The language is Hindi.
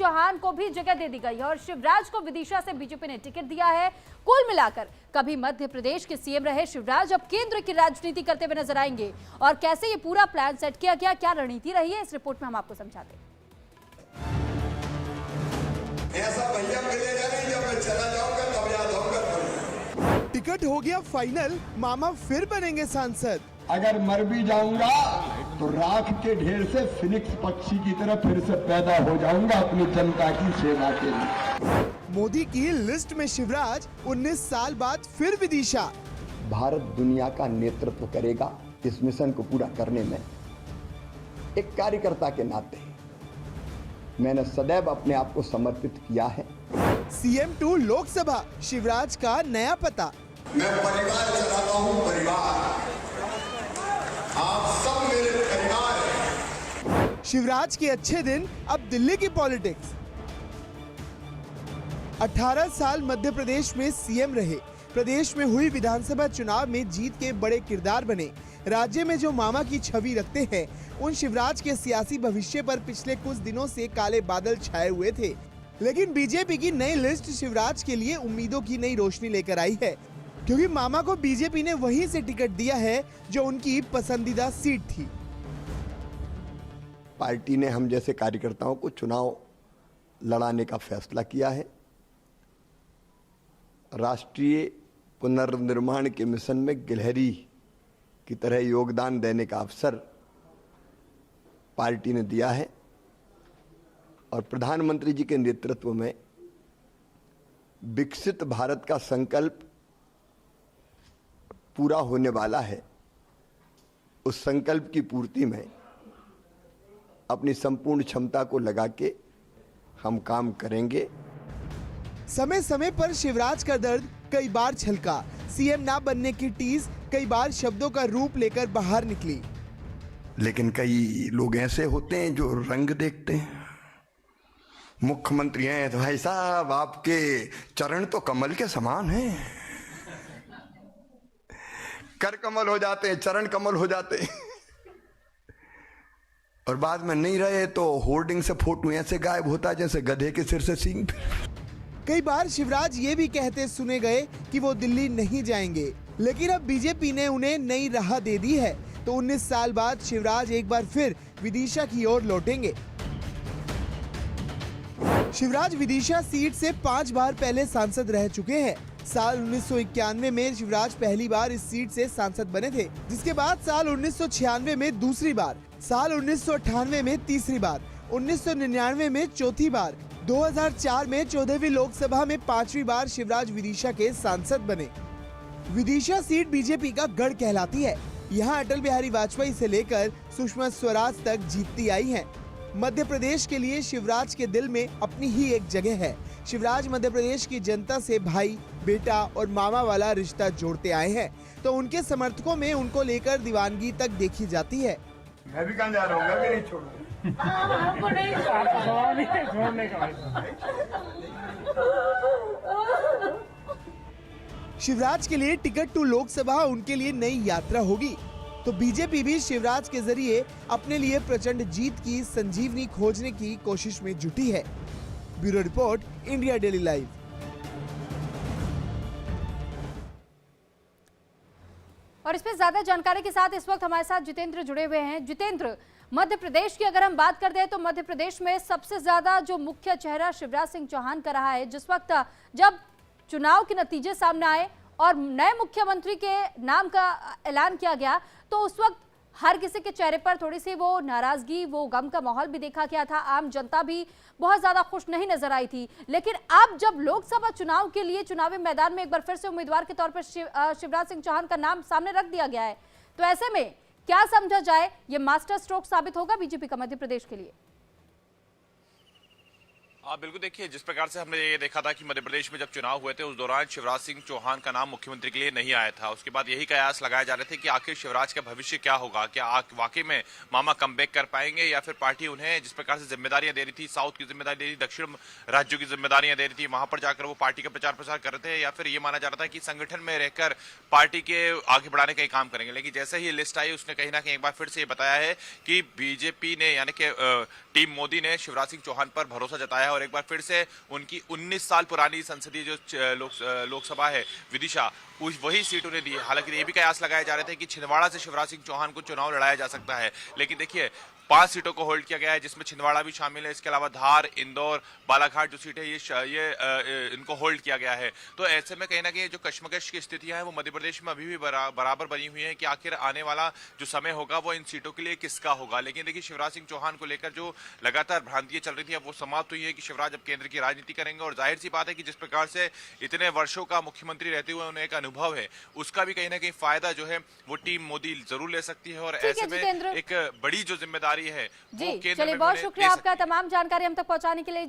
चौहान को भी जगह दे दी गई है और शिवराज को विदिशा से बीजेपी ने टिकट दिया है। कुल मिलाकर कभी मध्य प्रदेश के सीएम रहे शिवराज अब केंद्र की राजनीति करते हुए नजर आएंगे। और कैसे ये पूरा प्लान सेट किया गया, क्या रणनीति रही है, इस रिपोर्ट में हम आपको समझाते हैं। ऐसा भैया मिलेगा नहीं, जब मैं चला जाऊंगा तब याद होगा। टिकट हो गया फाइनल, मामा फिर बनेंगे सांसद। अगर मर भी जाऊंगा तो राख के ढेर से फिनिक्स पक्षी की तरह फिर से पैदा हो जाऊंगा अपनी जनता की सेवा के लिए। मोदी की लिस्ट में शिवराज 19 साल बाद फिर विदिशा। भारत दुनिया का नेतृत्व करेगा इस मिशन को पूरा करने में। एक कार्यकर्ता के नाते मैंने सदैव अपने आप को समर्पित किया है। CM 2 लोकसभा, शिवराज का नया पता। मैं परिवार चलाता हूँ, परिवार, आप सब मेरे परिवार हैं। शिवराज के अच्छे दिन, अब दिल्ली की पॉलिटिक्स। 18 साल मध्य प्रदेश में सीएम रहे, प्रदेश में हुई विधानसभा चुनाव में जीत के बड़े किरदार बने। राज्य में जो मामा की छवि रखते हैं, उन शिवराज के सियासी भविष्य पर पिछले कुछ दिनों से काले बादल छाए हुए थे। लेकिन बीजेपी की नई लिस्ट शिवराज के लिए उम्मीदों की नई रोशनी लेकर आई है, क्योंकि मामा को बीजेपी ने वहीं से टिकट दिया है जो उनकी पसंदीदा सीट थी। पार्टी ने हम जैसे कार्यकर्ताओं को चुनाव लड़ाने का फैसला किया है। राष्ट्रीय पुनर्निर्माण के मिशन में गिलहरी की तरह योगदान देने का अवसर पार्टी ने दिया है और प्रधानमंत्री जी के नेतृत्व में विकसित भारत का संकल्प पूरा होने वाला है। उस संकल्प की पूर्ति में अपनी संपूर्ण क्षमता को लगा के हम काम करेंगे। समय समय पर शिवराज का दर्द कई बार छलका। सीएम ना बनने की टीज कई बार शब्दों का रूप लेकर बाहर निकली। लेकिन कई लोग ऐसे होते हैं जो रंग देखते हैं। मुख्यमंत्री हैं तो भाई साहब आपके चरण तो कमल के समान हैं। कर कमल हो जाते हैं, चरण कमल हो जाते हैं और बाद में नहीं रहे तो होर्डिंग से फोटो ऐसे गायब होता जैसे गधे के सिर से सींग। कई बार शिवराज ये भी कहते सुने गए कि वो दिल्ली नहीं जाएंगे, लेकिन अब बीजेपी ने उन्हें नई राह दे दी है, तो 19 साल बाद शिवराज एक बार फिर विदिशा की ओर लौटेंगे। शिवराज विदिशा सीट से 5 बार पहले सांसद रह चुके हैं। साल 1991 में शिवराज पहली बार इस सीट से सांसद बने थे, जिसके बाद साल 1996 में दूसरी बार, साल 1998 में तीसरी बार, 1999 में चौथी बार, 2004 में 14वीं लोकसभा में 5वीं बार शिवराज विदिशा के सांसद बने। विदिशा सीट बीजेपी का गढ़ कहलाती है। यहाँ अटल बिहारी वाजपेयी से लेकर सुषमा स्वराज तक जीतती आई हैं। मध्य प्रदेश के लिए शिवराज के दिल में अपनी ही एक जगह है। शिवराज मध्य प्रदेश की जनता से भाई, बेटा और मामा वाला रिश्ता जोड़ते आए हैं, तो उनके समर्थकों में उनको लेकर दीवानगी तक देखी जाती है। मैं भी कहाँ जा रहा हूँ, नहीं छोड़ूंगा। हमको नहीं छोड़ने का। शिवराज के लिए टिकट टू लोकसभा उनके लिए नई यात्रा होगी, तो बीजेपी भी शिवराज के जरिए अपने लिए प्रचंड जीत की संजीवनी खोजने की कोशिश में जुटी है। Bureau report, India daily live. और इस पे ज्यादा जानकारी के साथ इस वक्त हमारे साथ जितेंद्र जुड़े हुए हैं। जितेंद्र, मध्य प्रदेश की अगर हम बात करते हैं तो मध्य प्रदेश में सबसे ज्यादा जो मुख्य चेहरा शिवराज सिंह चौहान का रहा है। जिस वक्त जब चुनाव के नतीजे सामने आए और नए मुख्यमंत्री के नाम का ऐलान किया गया, तो उस वक्त हर किसी के चेहरे पर थोड़ी सी वो नाराजगी, वो गम का माहौल भी देखा गया था। आम जनता भी बहुत ज्यादा खुश नहीं नजर आई थी। लेकिन अब जब लोकसभा चुनाव के लिए चुनावी मैदान में एक बार फिर से उम्मीदवार के तौर पर शिवराज सिंह चौहान का नाम सामने रख दिया गया है, तो ऐसे में क्या समझा जाए, ये मास्टर स्ट्रोक साबित होगा बीजेपी का मध्य प्रदेश के लिए? बिल्कुल देखिए, जिस प्रकार से हमने ये देखा था कि मध्य प्रदेश में जब चुनाव हुए थे उस दौरान शिवराज सिंह चौहान का नाम मुख्यमंत्री के लिए नहीं आया था। उसके बाद यही कयास लगाए जा रहे थे कि आखिर शिवराज का भविष्य क्या होगा, क्या वाकई में मामा कमबैक कर पाएंगे या फिर पार्टी उन्हें जिस प्रकार से जिम्मेदारियां दे रही थी, साउथ की जिम्मेदारी दे रही थी, दक्षिण राज्यों की जिम्मेदारियां दे रही थी, वहां पर जाकर वो पार्टी का प्रचार प्रसार कर रहे थे, या फिर ये माना जा रहा था कि संगठन में रहकर पार्टी के आगे बढ़ाने का ही काम करेंगे। लेकिन जैसे ही लिस्ट आई उसने कहीं ना कहीं एक बार फिर से ये बताया है कि बीजेपी ने यानी कि टीम मोदी ने शिवराज सिंह चौहान पर भरोसा जताया है और एक बार फिर से उनकी 19 साल पुरानी संसदीय जो लोकसभा है विदिशा, वही सीट उन्हें दी है। हालांकि ये भी कयास लगाए जा रहे थे कि छिंदवाड़ा से शिवराज सिंह चौहान को चुनाव लड़ाया जा सकता है, लेकिन देखिए 5 सीटों को होल्ड किया गया है जिसमें छिंदवाड़ा भी शामिल है। इसके अलावा धार, इंदौर, बालाघाट जो सीट है ये इनको होल्ड किया गया है। तो ऐसे में कहीं ना कहीं जो कश्मकश की स्थितियां हैं वो मध्य प्रदेश में अभी भी बराबर बनी हुई हैं कि आखिर आने वाला जो समय होगा वो इन सीटों के लिए किसका होगा। लेकिन देखिए शिवराज सिंह चौहान को लेकर जो लगातार भ्रांतियां चल रही थी अब वो समाप्त हुई है कि शिवराज अब केंद्र की राजनीति करेंगे और जाहिर सी बात है कि जिस प्रकार से इतने वर्षों का मुख्यमंत्री रहते हुए उन्हें एक अनुभव है उसका भी कहीं ना कहीं फायदा जो है वो टीम मोदी जरूर ले सकती है और ऐसे में एक बड़ी जो जिम्मेदारी है वो जी केंद्र चलिए, में बहुत उन्हें शुक्रिया दे आपका सकती है। तमाम जानकारी हम तक पहुंचाने के लिए।